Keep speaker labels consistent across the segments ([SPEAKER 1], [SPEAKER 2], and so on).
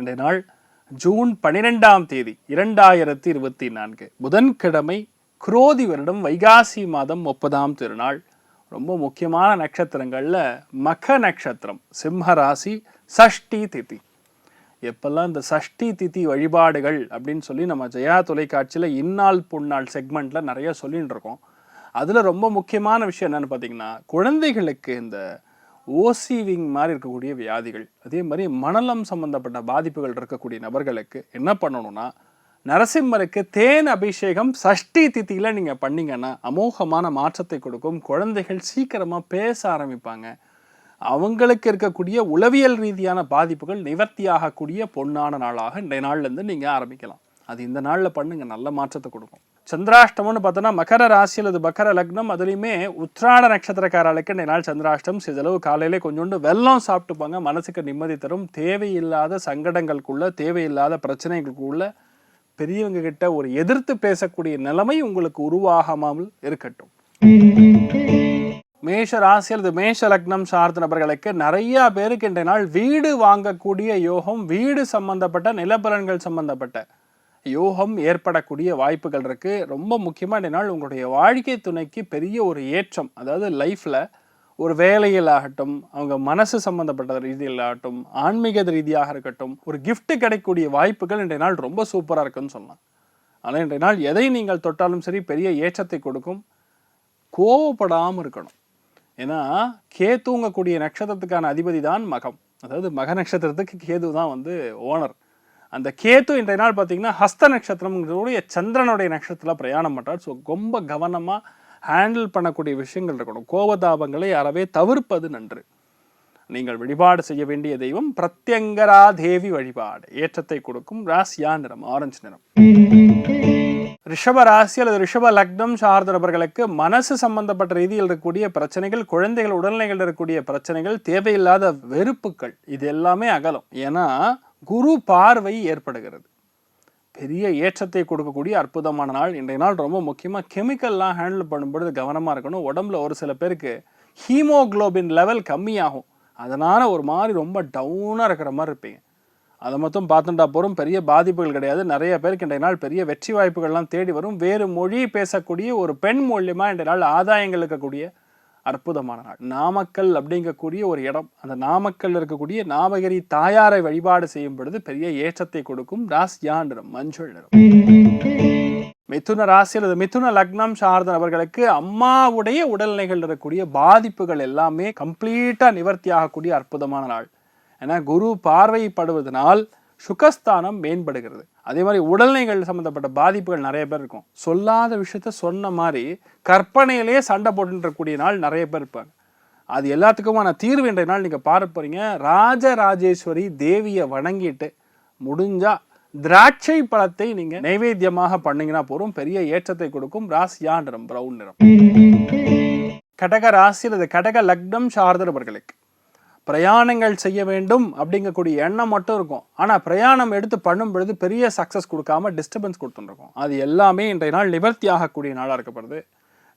[SPEAKER 1] இன்றைய நாள் ஜூன் 12ஆம் தேதி 2024 புதன்கிழமை, குரோதி வருடம் வைகாசி மாதம் 30ஆம் திருநாள். ரொம்ப முக்கியமான நட்சத்திரங்கள்ல மக நட்சத்திரம், சிம்ம ராசி, சஷ்டி திதி. எப்பெல்லாம் இந்த சஷ்டி திதி வழிபாடுகள் அப்படின்னு சொல்லி நம்ம ஜெயா தொலைக்காட்சியில் இந்நாள் பொன்னாள் செக்மெண்ட்ல நிறைய சொல்லிட்டு இருக்கோம். அதுல ரொம்ப முக்கியமான விஷயம் என்னன்னு பார்த்தீங்கன்னா, குழந்தைகளுக்கு இந்த ஓசிவிங் மாதிரி இருக்கக்கூடிய வியாதிகள், அதே மாதிரி மனநலம் சம்பந்தப்பட்ட பாதிப்புகள் இருக்கக்கூடிய நபர்களுக்கு என்ன பண்ணணும்னா, நரசிம்மருக்கு தேன் அபிஷேகம் சஷ்டி திதியில நீங்க பண்ணீங்கன்னா அமோகமான மாற்றத்தை கொடுக்கும். குழந்தைகள் சீக்கிரமா பேச ஆரம்பிப்பாங்க. அவங்களுக்கு இருக்கக்கூடிய உளவியல் ரீதியான பாதிப்புகள் நிவர்த்தி ஆகக்கூடிய பொன்னான நாளாக இன்றைய நாள்ல இருந்து நீங்க ஆரம்பிக்கலாம். அது இந்த நாள்ல பண்ணுங்க, நல்ல மாற்றத்தை கொடுக்கும். சந்திராஷ்டமம்னு பார்த்தோன்னா மகர ராசி அல்லது மகர லக்னம், அதுலேயுமே உத்திராட நட்சத்திரக்காரர்களுக்கு இன்றைய நாள் சந்திராஷ்டம். சிறிதளவு காலையிலே கொஞ்சோண்டு வெல்லம் சாப்பிட்டுப்பாங்க, மனசுக்கு நிம்மதி தரும். தேவையில்லாத சங்கடங்களுக்குள்ள, தேவையில்லாத பிரச்சனைகளுக்குள்ள பெரியவங்க கிட்ட ஒரு எதிர்த்து பேசக்கூடிய நிலைமை உங்களுக்கு உருவாகாமல் இருக்கட்டும். மேஷ ராசி அல்லது மேஷ லக்னம் சார்ந்த நபர்களுக்கு நிறைய பேருக்கு இன்றைய நாள் வீடு வாங்கக்கூடிய யோகம், வீடு சம்பந்தப்பட்ட நிலப்பலன்கள் சம்பந்தப்பட்ட யோகம் ஏற்படக்கூடிய வாய்ப்புகள் இருக்கு. ரொம்ப முக்கியமாக இன்றைய நாள் உங்களுடைய வாழ்க்கை துணைக்கு பெரிய ஒரு ஏற்றம், அதாவது லைஃப்ல ஒரு வேலையில் ஆகட்டும், அவங்க மனசு சம்பந்தப்பட்ட ரீதியில் ஆகட்டும், ஆன்மீக ரீதியாக இருக்கட்டும், ஒரு கிஃப்ட் கிடைக்கக்கூடிய வாய்ப்புகள் இன்றைய நாள் ரொம்ப சூப்பராக இருக்குன்னு சொல்லலாம். ஆனால் இன்றைய நாள் எதை நீங்கள் தொட்டாலும் சரி பெரிய ஏற்றத்தை கொடுக்கும். கோவப்படாமல் இருக்கணும். ஏன்னா கேதுங்கக்கூடிய நட்சத்திரத்துக்கான அதிபதி தான் மகம், அதாவது மக நட்சத்திரத்துக்கு கேது தான் ஓனர். அந்த கேது இன்றைய நாள் பார்த்தீங்கன்னா ஹஸ்த நட்சத்திரம்ங்கிறதுடைய சந்திரனுடைய நட்சத்திரத்தில் பிரயாணம் பண்ணுறார். ஸோ ரொம்ப கவனமாக ஹேண்டில் பண்ணக்கூடிய விஷயங்கள் இருக்கணும். கோபதாபங்களை அறவே தவிர்ப்பது நன்று. நீங்கள் வழிபாடு செய்ய வேண்டிய தெய்வம் பிரத்யங்கரா தேவி வழிபாடு, ஏற்றத்தை கொடுக்கும். ராசியா நிறம் ஆரஞ்சு நிறம். ரிஷப ராசி அல்லது ரிஷப லக்னம் சார்ந்த நபர்களுக்கு மனசு சம்பந்தப்பட்ட ரீதியில் இருக்கக்கூடிய பிரச்சனைகள், குழந்தைகள் உடல்நிலைகள் இருக்கக்கூடிய பிரச்சனைகள், தேவையில்லாத வெறுப்புகள், இது எல்லாமே அகலும். ஏன்னா குரு பார்வை ஏற்படுகிறது. பெரிய ஏற்றத்தை கொடுக்கக்கூடிய அற்புதமான நாள் இன்றைய நாள். ரொம்ப முக்கியமாக கெமிக்கல்லாம் ஹேண்டில் பண்ணும்பொழுது கவனமாக இருக்கணும். உடம்புல ஒரு சில பேருக்கு ஹீமோக்ளோபின் லெவல் கம்மியாகும். அதனால் ஒரு மாதிரி ரொம்ப டவுனாக இருக்கிற மாதிரி இருப்பீங்க. அதை மட்டும் பார்த்துட்டா போகிறோம், பெரிய பாதிப்புகள் கிடையாது. நிறைய பேருக்கு இன்றைய நாள் பெரிய வெற்றி வாய்ப்புகள்லாம் தேடி வரும். வேறு மொழி பேசக்கூடிய ஒரு பெண் மூலியமாக இன்றைய நாள் ஆதாயங்கள் இருக்கக்கூடிய அற்புதமான நாள். நாமக்கல் அப்படிங்கக்கூடிய ஒரு இடம், அந்த நாமக்கல் இருக்கக்கூடிய நாமகிரி தாயாரை வழிபாடு செய்யும் பொழுது பெரிய ஏற்றத்தை கொடுக்கும். ராசியா நிறம் மஞ்சள் நிறம். மிதுன ராசி அல்லது மிதுன லக்னம் சார்ந்த நபர்களுக்கு அம்மாவுடைய உடல்நிலைகள் இருக்கக்கூடிய பாதிப்புகள் எல்லாமே கம்ப்ளீட்டா நிவர்த்தி ஆகக்கூடிய அற்புதமான நாள். ஏன்னா குரு பார்வைப்படுவதனால் சுகஸ்தானம் மேம்படுகிறது. அதே மாதிரி உடல்நிலைகள் சம்பந்தப்பட்ட பாதிப்புகள் நிறைய பேர் இருக்கும். சொல்லாத விஷயத்த சொன்ன மாதிரி கற்பனையிலேயே சண்டை போட்டுருக்கக்கூடிய நாள் நிறைய பேர் இருப்பாங்க. அது எல்லாத்துக்குமான தீர்வு இன்றைய நாள் நீங்கள் பார்க்க போறீங்க. ராஜராஜேஸ்வரி தேவியை வணங்கிட்டு முடிஞ்சா திராட்சை பழத்தை நீங்க நைவேத்தியமாக பண்ணீங்கன்னா போறோம், பெரிய ஏற்றத்தை கொடுக்கும். ராசியா நிறம் பிரவுன் நிறம். கடக ராசி அல்லது கடக லக்னம் சார்ந்த நபர்களுக்கு பிரயாணங்கள் செய்ய வேண்டும் அப்படிங்கக்கூடிய எண்ணம் மட்டும் இருக்கும். ஆனால் பிரயாணம் எடுத்து பண்ணும் பொழுது பெரிய சக்ஸஸ் கொடுக்காம டிஸ்டர்பன்ஸ் கொடுத்துருக்கும். அது எல்லாமே இன்றைய நாள் நிவர்த்தி ஆகக்கூடிய நாளாக இருக்கப்படுது.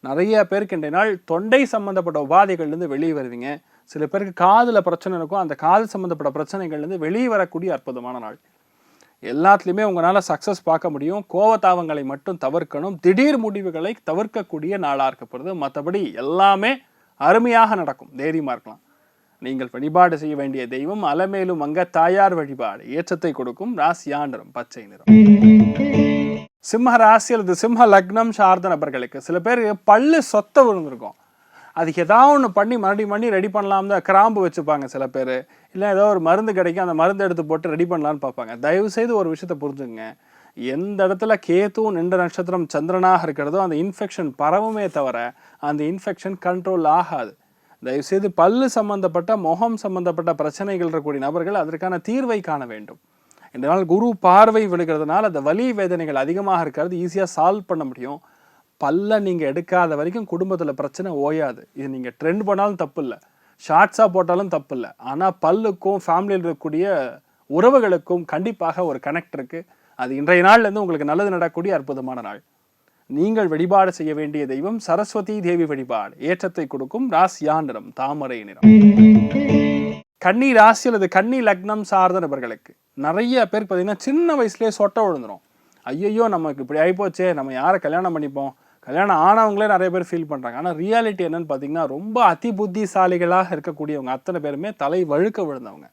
[SPEAKER 1] நிறைய பேருக்கு இன்றைய நாள் தொண்டை சம்பந்தப்பட்ட உபாதைகள்லேருந்து வெளியே வருவீங்க. சில பேருக்கு காதில் பிரச்சனை இருக்கும், அந்த காது சம்பந்தப்பட்ட பிரச்சனைகள்லேருந்து வெளியே வரக்கூடிய அற்புதமான நாள். எல்லாத்துலேயுமே உங்களால் சக்ஸஸ் பார்க்க முடியும். கோவத்தாவங்களை மட்டும் தவிர்க்கணும். திடீர் முடிவுகளை தவிர்க்கக்கூடிய நாளாக இருக்கப்படுது. மற்றபடி எல்லாமே அருமையாக நடக்கும். தைரியமாக இருக்கலாம். நீங்கள் வழிபாடு செய்ய வேண்டிய தெய்வம் அலமேலும் அங்க தாயார் வழிபாடு, ஏற்றத்தை கொடுக்கும். ராசியா நிறம் பச்சை நிறம். சிம்ம ராசி அல்லது சிம்ம லக்னம் சார்ந்த நபர்களுக்கு சில பேர் பல்லு சொத்த விழுந்திருக்கும். அதுக்கு ஏதாவது ஒன்று பண்ணி மறுபடியும் ரெடி பண்ணலாம் தான். கிராம்பு வச்சுப்பாங்க சில பேர், இல்லை ஏதோ ஒரு மருந்து கிடைக்கும், அந்த மருந்து எடுத்து போட்டு ரெடி பண்ணலான்னு பார்ப்பாங்க. தயவு செய்து ஒரு விஷயத்தை புரிஞ்சுங்க. எந்த இடத்துல கேது நின்ற நட்சத்திரம் சந்திரனாக இருக்கிறதோ அந்த இன்ஃபெக்ஷன் பரவுமே தவிர அந்த இன்ஃபெக்ஷன் கண்ட்ரோல் ஆகாது. தயவுசெய்து பல்லு சம்பந்தப்பட்ட, முகம் சம்பந்தப்பட்ட பிரச்சனைகள் இருக்கக்கூடிய நபர்கள் அதற்கான தீர்வை காண வேண்டும். இந்த நாள் குரு பார்வை விழுகிறதுனால அந்த வலி வேதனைகள் அதிகமாக இருக்கிறது ஈஸியாக சால்வ் பண்ண முடியும். பல்ல நீங்கள் எடுக்காத வரைக்கும் குடும்பத்தில் பிரச்சனை ஓயாது. இது நீங்கள் ட்ரெண்ட் பண்ணாலும் தப்பு இல்லை, ஷார்ட்ஸாக போட்டாலும் தப்பு இல்லை. ஆனால் பல்லுக்கும் ஃபேமிலியில் இருக்கக்கூடிய உறவுகளுக்கும் கண்டிப்பாக ஒரு கனெக்ட் இருக்குது. அது இன்றைய நாள்லேருந்து உங்களுக்கு நல்லது நடக்கக்கூடிய அற்புதமான நாள். நீங்கள் வழிபாடு செய்ய வேண்டிய தெய்வம் சரஸ்வதி தேவி வழிபாடு, ஏற்றத்தை கொடுக்கும். ராசியா நிறம் தாமரை நிறம். கன்னி ராசி அல்லது கன்னி லக்னம் சார்ந்த நபர்களுக்கு நிறைய பேருக்கு பார்த்தீங்கன்னா சின்ன வயசுலேயே சொட்டை விழுந்துடும். ஐயையோ நமக்கு இப்படி ஆகிப்போச்சே, நம்ம யாரை கல்யாணம் பண்ணிப்போம். கல்யாணம் ஆனவங்களே நிறைய பேர் ஃபீல் பண்ணுறாங்க. ஆனால் ரியாலிட்டி என்னன்னு பார்த்தீங்கன்னா ரொம்ப அதி புத்திசாலிகளாக இருக்கக்கூடியவங்க அத்தனை பேருமே தலை வழுக்க விழுந்தவங்க.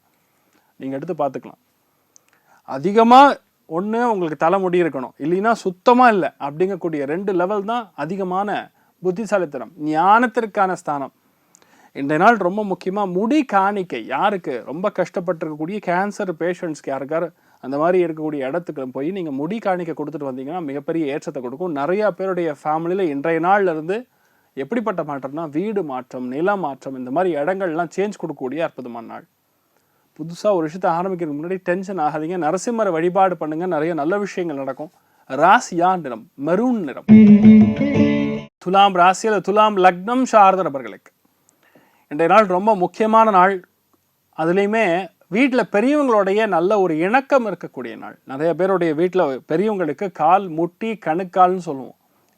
[SPEAKER 1] நீங்கள் எடுத்து பார்த்துக்கலாம். அதிகமாக ஒன்று உங்களுக்கு தலைமுடி இருக்கணும், இல்லைன்னா சுத்தமாக இல்லை அப்படிங்கக்கூடிய 2 லெவல் தான் அதிகமான புத்திசாலித்தனம், ஞானத்திற்கான ஸ்தானம். இன்றைய நாள் ரொம்ப முக்கியமாக முடி காணிக்கை. யாருக்கு ரொம்ப கஷ்டப்பட்டிருக்கக்கூடிய கேன்சர் பேஷண்ட்ஸ்க்கு யாருக்காரு அந்த மாதிரி இருக்கக்கூடிய இடத்துக்கு போய் நீங்கள் முடி காணிக்கை கொடுத்துட்டு வந்தீங்கன்னா மிகப்பெரிய ஏற்றத்தை கொடுக்கும். நிறையா பேருடைய ஃபேமிலியில் இன்றைய நாள்லேருந்து எப்படிப்பட்ட மாற்றம்னா வீடு மாற்றம், நில மாற்றம், இந்த மாதிரி இடங்கள்லாம் சேஞ்ச் கொடுக்கக்கூடிய அற்புதமான நாள். புதுசாக ஒரு விஷயத்தை ஆரம்பிக்கிறதுக்கு முன்னாடி டென்ஷன் ஆகாதீங்க. நரசிம்மரை வழிபாடு பண்ணுங்க, நிறைய நல்ல விஷயங்கள் நடக்கும். ராசியா நிறம் மெரூன் நிறம். துலாம் ராசியில் துலாம் லக்னம் சார்ந்த நபர்களுக்கு இன்றைய நாள் ரொம்ப முக்கியமான நாள். அதுலேயுமே வீட்டில் பெரியவங்களுடைய நல்ல ஒரு இணக்கம் இருக்கக்கூடிய நாள். நிறைய பேருடைய வீட்டில் பெரியவங்களுக்கு கால் முட்டி கணுக்கால்னு சொல்லுவோம்,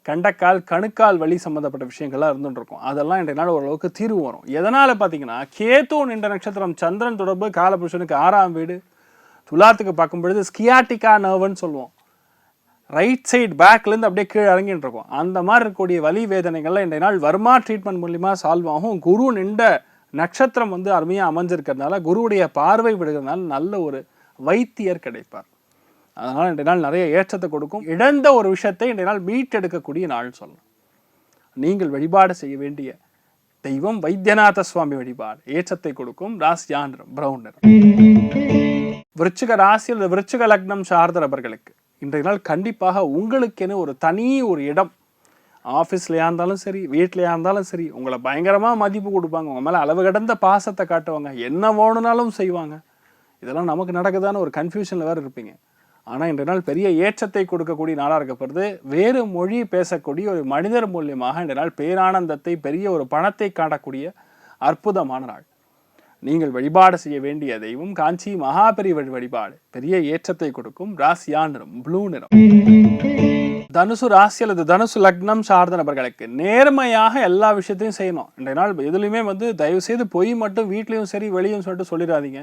[SPEAKER 1] கண்டக்கால் கணுக்கால் வலி சம்மந்தப்பட்ட விஷயங்கள்லாம் இருந்துட்டு இருக்கும். அதெல்லாம் இன்றைய நாள் ஓரளவுக்கு தீர்வு வரும். எதனால் பார்த்தீங்கன்னா கேது என்ற நட்சத்திரம் சந்திரன் தொடர்பு காலபுருஷனுக்கு 6ஆம் வீடு. துலாத்துக்கு பார்க்கும் பொழுது ஸ்கியாட்டிகா நர்வுன்னு சொல்லுவோம், ரைட் சைடு பேக்லேருந்து அப்படியே கீழே இறங்கிட்டு இருக்கும். அந்த மாதிரி இருக்கக்கூடிய வலி வேதனைகள்லாம் இன்றைய நாள் வர்மா ட்ரீட்மெண்ட் மூலிமா சால்வ் ஆகும். குரு நின்ற நட்சத்திரம் அருமையாக அமைஞ்சிருக்கிறதுனால, குருவுடைய பார்வை விடுகிறதுனால நல்ல ஒரு வைத்தியர் கிடைப்பார். அதனால் இன்றைய நாள் நிறைய ஏற்றத்தை கொடுக்கும். இழந்த ஒரு விஷயத்தை இன்றைய நாள் மீட்டெடுக்கக்கூடிய நாள் சொல்லலாம். நீங்கள் வழிபாடு செய்ய வேண்டிய தெய்வம் வைத்தியநாத சுவாமி வழிபாடு ஏற்றத்தை கொடுக்கும். ராசியா நிறம் பிரவுன் நிறம். விருச்சிக ராசியில் விருச்சிக லக்னம் சார்ந்த நபர்களுக்கு இன்றைய நாள் கண்டிப்பாக உங்களுக்கென ஒரு தனி ஒரு இடம், ஆஃபீஸ்லையா இருந்தாலும் சரி, வீட்லையா இருந்தாலும் சரி, உங்களை பயங்கரமாக மதிப்பு கொடுப்பாங்க. உங்கள் மேலே அளவு கடந்த பாசத்தை காட்டுவாங்க, என்ன வேணுனாலும் செய்வாங்க. இதெல்லாம் நமக்கு நடக்குதான்னு ஒரு கன்ஃபியூஷனில் வேறு இருப்பீங்க. ஆனால் இன்றைய நாள் பெரிய ஏற்றத்தை கொடுக்கக்கூடிய நாளாக இருக்கப்படுது. வேறு மொழி பேசக்கூடிய ஒரு மனிதர் மூலியமாக இன்றைய நாள் பேரானந்தத்தை, பெரிய ஒரு பணத்தை காட்டக்கூடிய அற்புதமான நாள். நீங்கள் வழிபாடு செய்ய வேண்டிய தெய்வம் காஞ்சி மகாபெரிவள் வழிபாடு பெரிய ஏற்றத்தை கொடுக்கும். ராசியா நிறம் ப்ளூ நிறம். தனுசு ராசி அல்லது தனுசு லக்னம் சார்ந்த நபர்களுக்கு நேர்மையாக எல்லா விஷயத்தையும் செய்யணும். இன்றைய நாள் எதுலையுமே தயவு செய்து பொய் மட்டும் வீட்லையும் சரி வெளியும் சொல்லிட்டு சொல்லிடாதீங்க.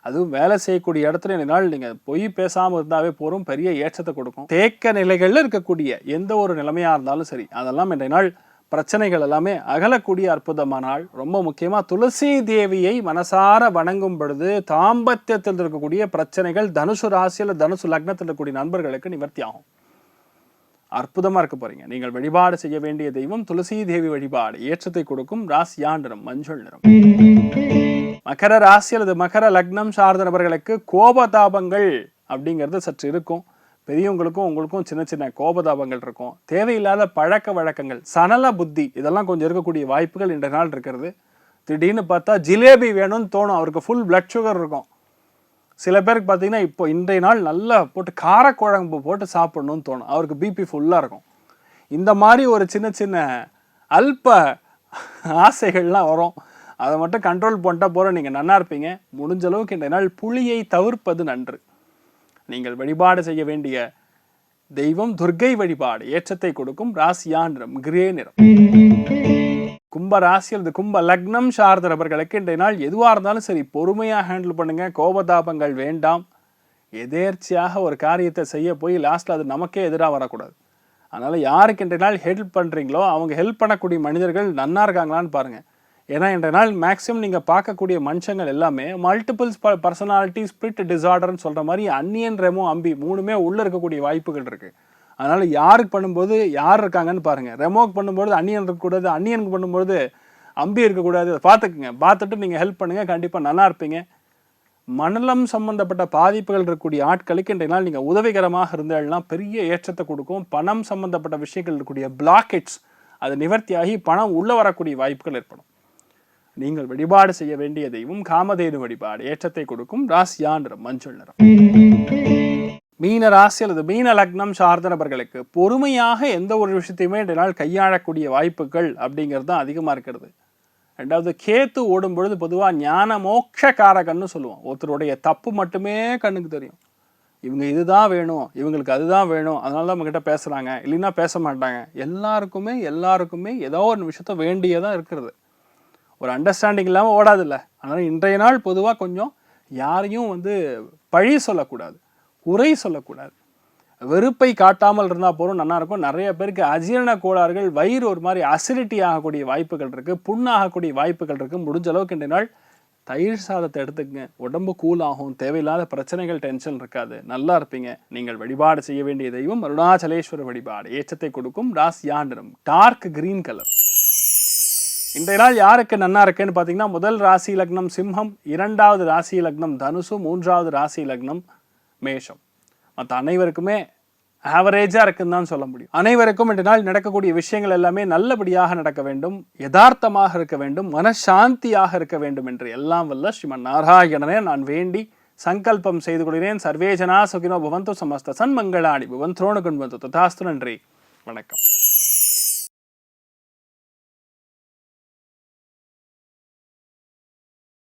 [SPEAKER 1] அதுவும் வேலை செய்யக்கூடிய இடத்துல இன்றைய நாள் நீங்கள் பொய் பேசாமல் இருந்தாவே போகிறோம், பெரிய ஏற்றத்தை கொடுக்கும். தேக்க நிலைகளில் இருக்கக்கூடிய எந்த ஒரு நிலைமையாக இருந்தாலும் சரி, அதெல்லாம் இன்றைய நாள் பிரச்சனைகள் எல்லாமே அகலக்கூடிய அற்புதமான நாள். ரொம்ப முக்கியமாக துளசி தேவியை மனசார வணங்கும் பொழுது தாம்பத்தியத்தில் இருக்கக்கூடிய பிரச்சனைகள் தனுசு ராசியில் தனுசு லக்னத்தில் இருக்கக்கூடிய நண்பர்களுக்கு நிவர்த்தி ஆகும். அற்புதமாக இருக்க போறீங்க. நீங்கள் வழிபாடு செய்ய வேண்டிய தெய்வம் துளசி தேவி வழிபாடு ஏற்றத்தை கொடுக்கும். ராசியா நிறம் மஞ்சள் நிறம். மகர ராசி அல்லது மகர லக்னம் சார்ந்த நபர்களுக்கு கோபதாபங்கள் அப்படிங்கிறது சற்று இருக்கும். பெரியவங்களுக்கும் உங்களுக்கும் சின்ன சின்ன கோபதாபங்கள் இருக்கும். தேவையில்லாத பழக்க வழக்கங்கள், சனல புத்தி, இதெல்லாம் கொஞ்சம் இருக்கக்கூடிய வாய்ப்புகள் இன்றைய நாள் இருக்கிறது. திடீர்னு பார்த்தா ஜிலேபி வேணும்னு தோணும், அவருக்கு ஃபுல் பிளட் சுகர் இருக்கும். சில பேருக்கு பார்த்தீங்கன்னா இப்போ இன்றைய நாள் நல்லா போட்டு காரக்குழம்பு போட்டு சாப்பிடணும்னு தோணும், அவருக்கு பிபி ஃபுல்லாக இருக்கும். இந்த மாதிரி ஒரு சின்ன சின்ன அல்ப ஆசைகள்லாம் வரும். அதை மட்டும் கண்ட்ரோல் பண்ணிட்டா போகிற நீங்கள் நன்னா இருப்பீங்க. முடிஞ்ச அளவுக்கு இன்றைய நாள் புளியை தவிர்ப்பது நன்று. நீங்கள் வழிபாடு செய்ய வேண்டிய தெய்வம் துர்க்கை வழிபாடு ஏற்றத்தை கொடுக்கும். ராசியா நிறம் கிரே நிறம். கும்ப ராசி அல்லது கும்ப லக்னம் சார்ந்த நபர்களுக்கு இன்றைய நாள் எதுவாக இருந்தாலும் சரி பொறுமையாக ஹேண்டில் பண்ணுங்க. கோபதாபங்கள் வேண்டாம். எதேர்ச்சியாக ஒரு காரியத்தை செய்ய போய் லாஸ்ட்டில் அது நமக்கே எதிராக வரக்கூடாது. அதனால் யாருக்கு இன்றைய நாள் ஹெல்ப் பண்ணுறீங்களோ அவங்க ஹெல்ப் பண்ணக்கூடிய மனிதர்கள் நன்னா இருக்காங்களான்னு பாருங்கள். ஏன்னா இன்றைய நாள் மேக்ஸிமம் நீங்கள் பார்க்கக்கூடிய மனுஷங்கள் எல்லாமே மல்டிபிள்ஸ் பர்சனாலிட்டி ஸ்பிரிட் டிசார்டர்னு சொல்கிற மாதிரி அன்னியன் ரெமோ அம்பி மூணுமே உள்ளே இருக்கக்கூடிய வாய்ப்புகள் இருக்குது. அதனால் யாருக்கு பண்ணும்போது யார் இருக்காங்கன்னு பாருங்கள். ரெமோக்கு பண்ணும்போது அன்னியன் இருக்கக்கூடாது, அன்னியனுக்கு பண்ணும்போது அம்பி இருக்கக்கூடாது. அதை பார்த்துக்குங்க. பார்த்துட்டு நீங்கள் ஹெல்ப் பண்ணுங்கள், கண்டிப்பாக நல்லா இருப்பீங்க. மனலம் சம்பந்தப்பட்ட பாதிப்புகள் இருக்கக்கூடிய ஆட்களுக்கு இன்றைய நாள் நீங்கள் உதவிகரமாக இருந்தால்னா பெரிய ஏற்றத்தை கொடுக்கும். பணம் சம்பந்தப்பட்ட விஷயங்கள் இருக்கக்கூடிய பிளாக்கெட்ஸ் அது நிவர்த்தியாகி பணம் உள்ளே வரக்கூடிய வாய்ப்புகள் ஏற்படும். நீங்கள் வழிபாடு செய்ய வேண்டிய தெய்வம் காமதேனு வழிபாடு ஏற்றத்தை கொடுக்கும். ராசியா நிறம் மஞ்சள் நிறம். மீன ராசி அல்லது மீன லக்னம் சார்ந்த நபர்களுக்கு பொறுமையாக எந்த ஒரு விஷயத்தையுமே இன்றைய நாள் கையாளக்கூடிய வாய்ப்புகள் அப்படிங்கிறது தான் அதிகமாக இருக்கிறது. ரெண்டாவது கேத்து ஓடும் பொழுது பொதுவாக ஞான மோட்ச காரகன்னு சொல்லுவோம். ஒருத்தருடைய தப்பு மட்டுமே கண்ணுக்கு தெரியும். இவங்க இதுதான் வேணும், இவங்களுக்கு அதுதான் வேணும், அதனால தான் நம்மகிட்ட பேசுகிறாங்க, இல்லைன்னா பேச மாட்டாங்க. எல்லாருக்குமே ஏதோ ஒரு விஷயத்த வேண்டியதாக இருக்கிறது. ஒரு அண்டர்ஸ்டாண்டிங் இல்லாமல் ஓடாதில்ல. அதனால் இன்றைய நாள் பொதுவாக கொஞ்சம் யாரையும் வந்து பழி சொல்லக்கூடாது, குறை சொல்லக்கூடாது. வெறுப்பை காட்டாமல் இருந்தால் போதும், நல்லா இருக்கும். நிறைய பேருக்கு அஜீரண கோளாறுகள், வயிறு ஒரு மாதிரி அசிடிட்டி ஆகக்கூடிய வாய்ப்புகள் இருக்குது, புண்ணாகக்கூடிய வாய்ப்புகள் இருக்குது. முடிஞ்ச அளவுக்கு இன்றைய நாள் தயிர் சாதத்தை எடுத்துக்கங்க, உடம்பு கூல் ஆகும், தேவையில்லாத பிரச்சனைகள், டென்ஷன் இருக்காது, நல்லா இருப்பீங்க. நீங்கள் வழிபாடு செய்ய வேண்டிய தெய்வம் அருணாச்சலேஸ்வரர் வழிபாடு. ஏற்றத்தை கொடுக்கும். ராசியா நிறம் டார்க் கிரீன் கலர். இன்றைய நாள் யாருக்கு நன்னா இருக்குன்னு பார்த்தீங்கன்னா, முதல் ராசி லக்னம் சிம்மம், இரண்டாவது ராசி லக்னம் தனுசு, மூன்றாவது ராசி லக்னம் மேஷம். மற்ற அனைவருக்குமே ஆவரேஜாக இருக்குன்னு தான் சொல்ல முடியும். அனைவருக்கும் இன்றைய நாள் நடக்கக்கூடிய விஷயங்கள் எல்லாமே நல்லபடியாக நடக்க வேண்டும், யதார்த்தமாக இருக்க வேண்டும், மனசாந்தியாக இருக்க வேண்டும் என்று எல்லாம் வல்ல ஸ்ரீமன் நாராயணனே நான் வேண்டி சங்கல்பம் செய்து கொள்கிறேன். சர்வே ஜனா சுகினோ பவந்து, சமஸ்த சன்மங்களாணி பவந்து, த்ரோணகுண்பந்து ததாஸ்து. நன்றி, வணக்கம்.